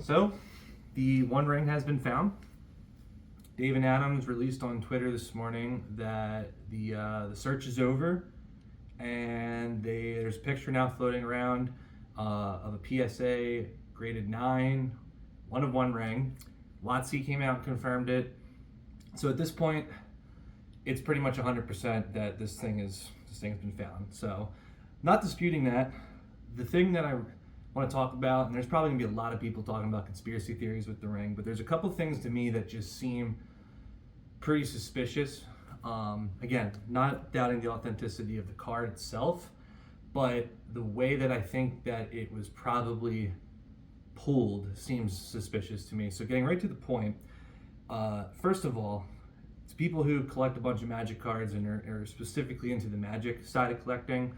So, the One Ring has been found. Dave and Adams released on Twitter this morning that the search is over, and there's a picture now floating around of a PSA graded 9, one of One Ring. LOTR came out and confirmed it. So at this point, it's pretty much 100% that this thing's been found. So, not disputing that. The thing that I want to talk about, and there's probably gonna be a lot of people talking about conspiracy theories with the ring, but there's a couple things to me that just seem pretty suspicious. Again, not doubting the authenticity of the card itself, but the way that I think that it was probably pulled seems suspicious to me. So getting right to the point, first of all, it's people who collect a bunch of Magic cards and are specifically into the Magic side of collecting.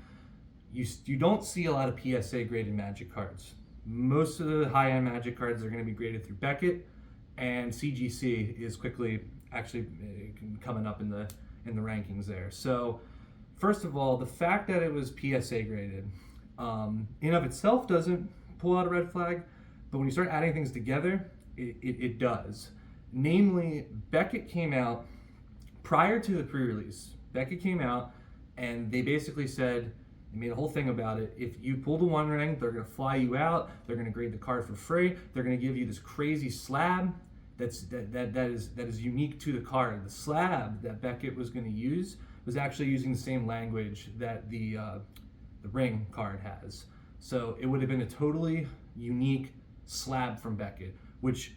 You don't see a lot of PSA graded Magic cards. Most of the high-end Magic cards are going to be graded through Beckett, and CGC is quickly actually coming up in the rankings there. So first of all, the fact that it was PSA graded in of itself doesn't pull out a red flag, but when you start adding things together, it does. Namely, Beckett came out prior to the pre-release. Beckett came out and they basically said, they made a whole thing about it. If you pull the One Ring, they're going to fly you out. They're going to grade the card for free. They're going to give you this crazy slab that is unique to the card. The slab that Beckett was going to use was actually using the same language that the ring card has. So it would have been a totally unique slab from Beckett, which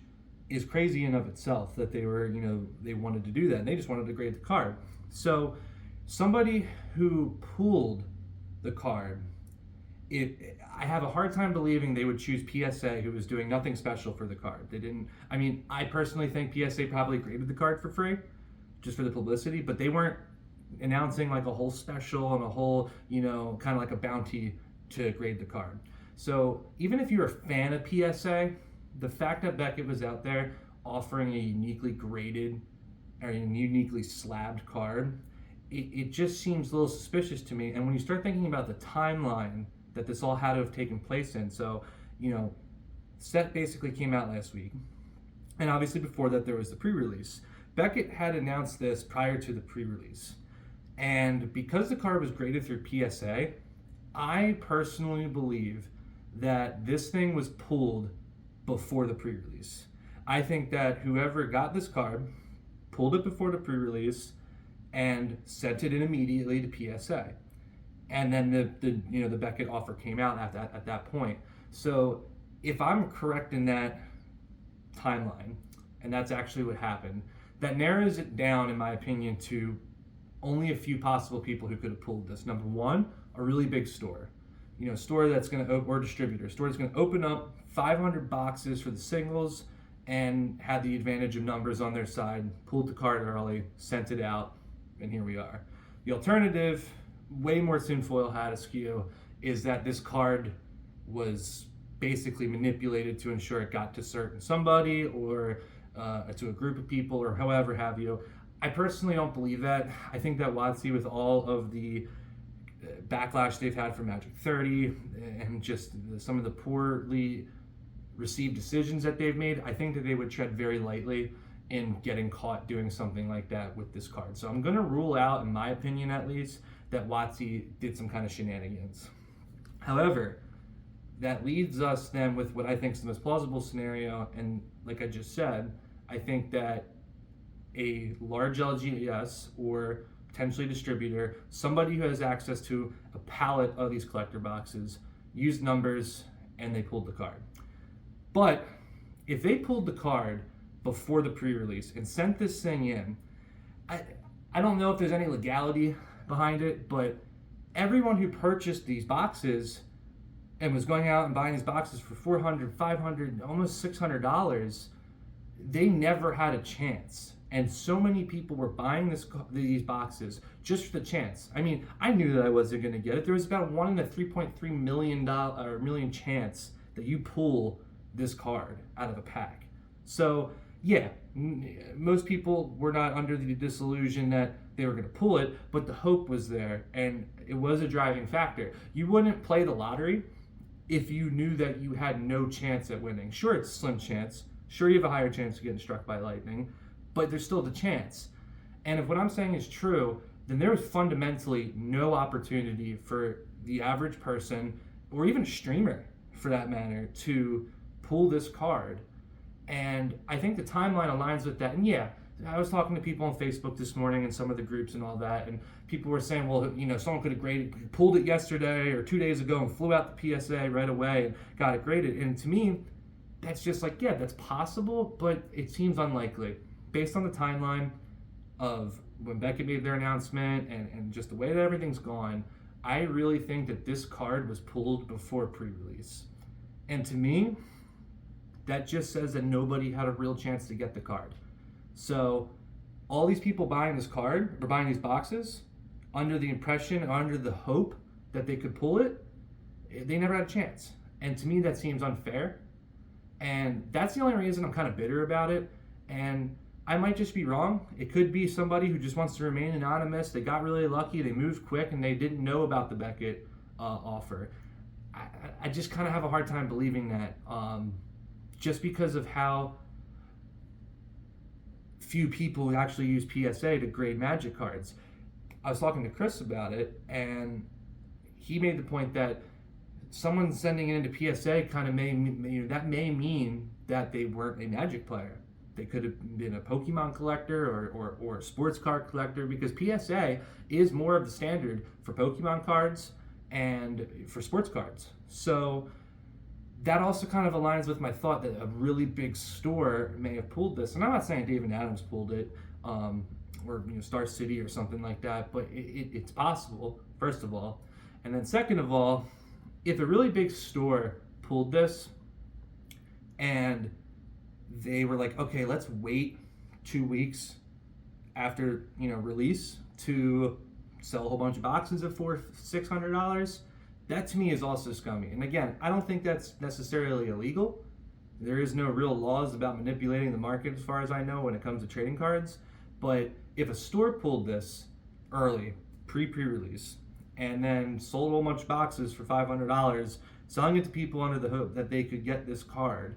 is crazy in of itself that they wanted to do that. And they just wanted to grade the card. So somebody who pulled the card, I have a hard time believing they would choose PSA, who was doing nothing special for the card. They didn't. I mean, I personally think PSA probably graded the card for free, just for the publicity, but they weren't announcing like a whole special and a whole, kind of like a bounty to grade the card. So even if you're a fan of PSA, the fact that Beckett was out there offering a uniquely graded or a uniquely slabbed card, it just seems a little suspicious to me. And when you start thinking about the timeline that this all had to have taken place in, so, set basically came out last week. And obviously before that there was the pre-release. Beckett had announced this prior to the pre-release. And because the card was graded through PSA, I personally believe that this thing was pulled before the pre-release. I think that whoever got this card pulled it before the pre-release and sent it in immediately to PSA, and then the Beckett offer came out at that point. So if I'm correct in that timeline, and that's actually what happened, that narrows it down, in my opinion, to only a few possible people who could have pulled this. Number one, a really big store, store that's going to or distributor, store that's going to open up 500 boxes for the singles and had the advantage of numbers on their side, pulled the card early, sent it out, and here we are. The alternative, way more tinfoil hat askew, is that this card was basically manipulated to ensure it got to certain somebody or to a group of people or however have you. I personally don't believe that. I think that LOTR, with all of the backlash they've had from Magic 30 and just some of the poorly received decisions that they've made, I think that they would tread very lightly in getting caught doing something like that with this card. So I'm going to rule out, in my opinion at least, that LOTR did some kind of shenanigans. However, that leads us then with what I think is the most plausible scenario, and like I just said, I think that a large LGS or potentially a distributor, somebody who has access to a pallet of these collector boxes, used numbers and they pulled the card. But if they pulled the card before the pre-release and sent this thing in, I don't know if there's any legality behind it, but everyone who purchased these boxes and was going out and buying these boxes for $400, $500, almost $600, they never had a chance. And so many people were buying these boxes just for the chance. I mean, I knew that I wasn't going to get it. There was about 1 in a $3.3 million chance that you pull this card out of a pack. So yeah, most people were not under the disillusion that they were going to pull it, but the hope was there, and it was a driving factor. You wouldn't play the lottery if you knew that you had no chance at winning. Sure, it's a slim chance. Sure, you have a higher chance of getting struck by lightning, but there's still the chance. And if what I'm saying is true, then there is fundamentally no opportunity for the average person, or even a streamer for that matter, to pull this card. And I think the timeline aligns with that. And yeah, I was talking to people on Facebook this morning and some of the groups and all that, and people were saying, well, someone could have pulled it yesterday or 2 days ago and flew out the PSA right away and got it graded. And to me, that's just like, yeah, that's possible, but it seems unlikely based on the timeline of when Beckett made their announcement and just the way that everything's gone. I really think that this card was pulled before pre-release. And to me, that just says that nobody had a real chance to get the card. So all these people buying this card, or buying these boxes, under the impression, under the hope that they could pull it, they never had a chance. And to me, that seems unfair. And that's the only reason I'm kind of bitter about it. And I might just be wrong. It could be somebody who just wants to remain anonymous. They got really lucky, they moved quick, and they didn't know about the Beckett offer. I just kind of have a hard time believing that, just because of how few people actually use PSA to grade Magic cards. I was talking to Chris about it, and he made the point that someone sending it into PSA kind of may mean that they weren't a Magic player. They could have been a Pokemon collector or a sports card collector, because PSA is more of the standard for Pokemon cards and for sports cards. So that also kind of aligns with my thought that a really big store may have pulled this. And I'm not saying David Adams pulled it, or Star City or something like that, but it's possible, first of all. And then second of all, if a really big store pulled this and they were like, okay, let's wait 2 weeks after release to sell a whole bunch of boxes at $600, that to me is also scummy. And again, I don't think that's necessarily illegal. There is no real laws about manipulating the market as far as I know when it comes to trading cards. But if a store pulled this early, pre-release, and then sold a whole bunch of boxes for $500, selling it to people under the hope that they could get this card,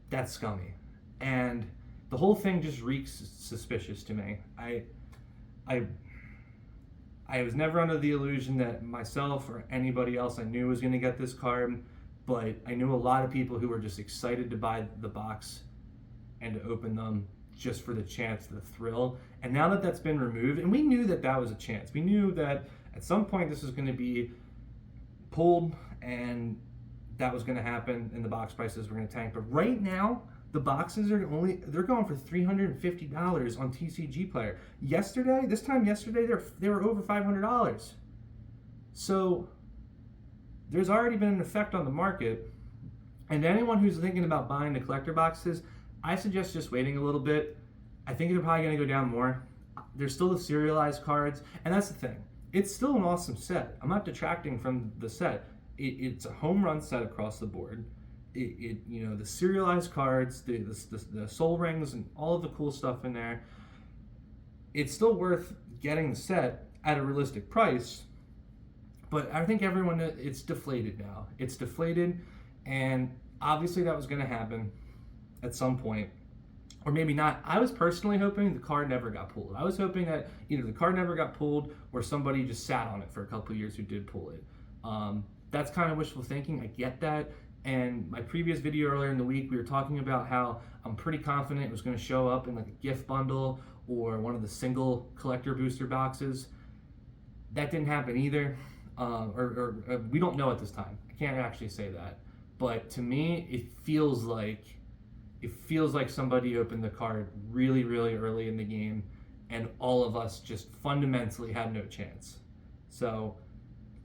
that's scummy. And the whole thing just reeks suspicious to me. I was never under the illusion that myself or anybody else I knew was going to get this card, but I knew a lot of people who were just excited to buy the box and to open them just for the chance, the thrill. And now that that's been removed, and we knew that that was a chance. We knew that at some point this was going to be pulled and that was going to happen and the box prices were going to tank. But right now, the boxes they're going for $350 on TCG Player. This time yesterday, they were over $500. So there's already been an effect on the market. And anyone who's thinking about buying the collector boxes, I suggest just waiting a little bit. I think they're probably going to go down more. There's still the serialized cards, and that's the thing. It's still an awesome set. I'm not detracting from the set. It's a home run set across the board. The serialized cards, the soul rings, and all of the cool stuff in there. It's still worth getting the set at a realistic price, but I think it's deflated now. It's deflated, and obviously that was going to happen at some point, or maybe not. I was personally hoping the card never got pulled. I was hoping that either the card never got pulled or somebody just sat on it for a couple of years who did pull it. That's kind of wishful thinking. I get that. And my previous video earlier in the week, we were talking about how I'm pretty confident it was going to show up in like a gift bundle or one of the single collector booster boxes. That didn't happen either, or we don't know at this time. I can't actually say that. But to me, it feels like somebody opened the card really, really early in the game, and all of us just fundamentally had no chance. So,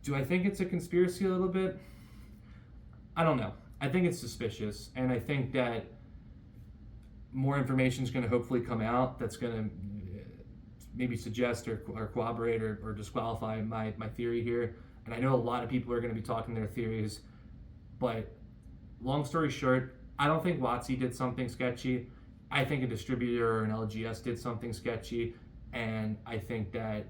do I think it's a conspiracy a little bit? I don't know. I think it's suspicious, and I think that more information is going to hopefully come out that's going to maybe suggest or corroborate or disqualify my theory here. And I know a lot of people are going to be talking their theories, but long story short, I don't think WotC did something sketchy. I think a distributor or an LGS did something sketchy, and I think that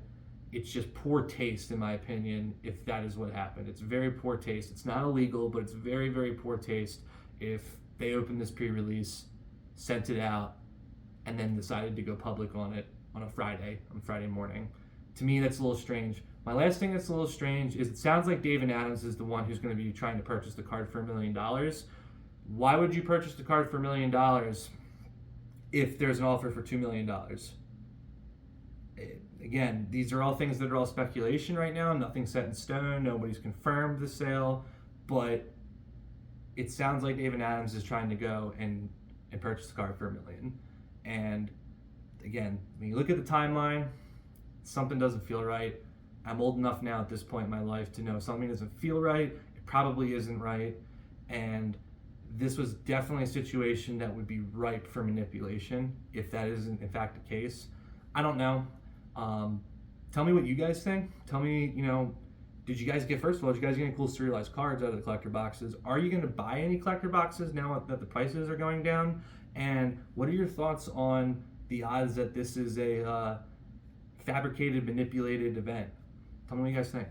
it's just poor taste, in my opinion, if that is what happened. It's very poor taste. It's not illegal, but it's very, very poor taste if they opened this pre-release, sent it out, and then decided to go public on it on Friday morning. To me, that's a little strange. My last thing that's a little strange is it sounds like David Adams is the one who's going to be trying to purchase the card for $1 million. Why would you purchase the card for $1 million if there's an offer for $2 million? Again, these are all things that are all speculation right now. Nothing's set in stone. Nobody's confirmed the sale, but it sounds like David Adams is trying to go and purchase the card for $1 million. And again, when you look at the timeline, something doesn't feel right. I'm old enough now at this point in my life to know something doesn't feel right. It probably isn't right. And this was definitely a situation that would be ripe for manipulation if that isn't in fact the case. I don't know. Tell me what you guys think. Tell me, did you guys get, first of all, did you guys get any cool serialized cards out of the collector boxes? Are you going to buy any collector boxes now that the prices are going down? And what are your thoughts on the odds that this is a fabricated, manipulated event? Tell me what you guys think.